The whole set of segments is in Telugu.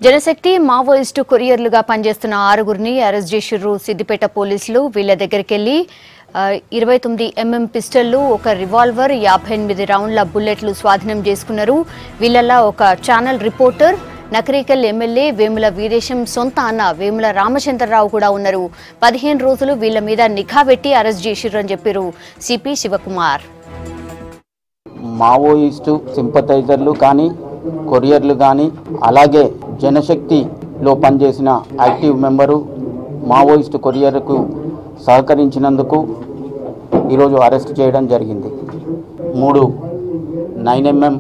జనశక్తి మావోయిస్టు కొరియర్లుగా పనిచేస్తున్న 6గురిని అరెస్ట్ చేసిర్రు సిద్దిపేట పోలీసులు. వీళ్ళ దగ్గరికెళ్లి 29 mm పిస్టళ్లు, ఒక రివాల్వర్, 58 రౌండ్ల బుల్లెట్లు స్వాధీనం చేసుకున్నారు. వీళ్ళలా ఒక channel reporter, Nakrekal MLA Vemula Veeresham సొంత అన్న వేముల రామచంద్రరావు కూడా ఉన్నారు. 15 రోజులు వీళ్ళ మీద నిఘా పెట్టి అరెస్ట్ చేసిర్రు అని చెప్పారు సిపి శివకుమార్. మావోయిస్టు సింపథైజర్లు కానీ కొరియర్లు కానీ అలాగే జనశక్తిలో పనిచేసిన యాక్టివ్ మెంబరు మావోయిస్టు కొరియర్కు సహకరించినందుకు ఈరోజు అరెస్ట్ చేయడం జరిగింది. 3 9mm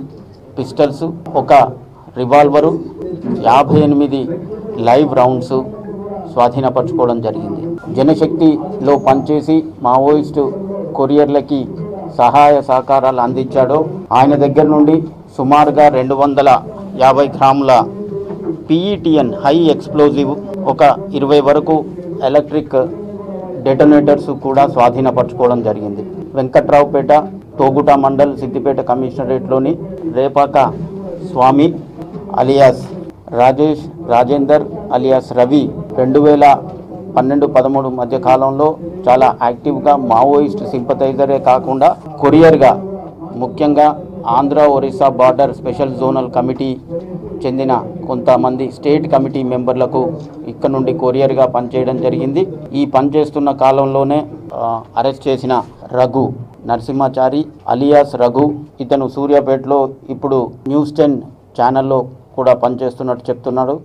పిస్టల్స్, ఒక రివాల్వరు, 58 లైవ్ రౌండ్స్ స్వాధీనపరచుకోవడం జరిగింది. జనశక్తిలో పనిచేసి మావోయిస్టు కొరియర్లకి సహాయ సహకారాలు అందించాడో ఆయన దగ్గర నుండి సుమారుగా 250 గ్రాముల PETN హై ఎక్స్ప్లోజివ్, ఒక 20 వరకు ఎలక్ట్రిక్ డెటోనేటర్స్ కూడా స్వాధీనపరచుకోవడం జరిగింది. వెంకట్రావుపేట తోగుట మండల్ సిద్దిపేట కమిషనరేట్లోని రేపాక స్వామి అలియాస్ రాజేష్ రాజేందర్ అలియాస్ రవి 2012-13 మధ్య కాలంలో చాలా యాక్టివ్గా మావోయిస్ట్ సింపథైజరే కాకుండా కొరియర్గా ముఖ్యంగా Andhra Orissa border special zonal committee చెందిన కొంతమంది స్టేట్ కమిటీ మెంబర్లకు ఇక్కడ నుండి కొరియర్గా పనిచేయడం జరిగింది. ఈ పనిచేస్తున్న కాలంలోనే అరెస్ట్ చేసిన రఘు నరసింహాచారి అలియాస్ రఘు, ఇతను సూర్యాపేటలో ఇప్పుడు న్యూస్ 10 ఛానల్లో కూడా పనిచేస్తున్నట్టు చెప్తున్నాడు.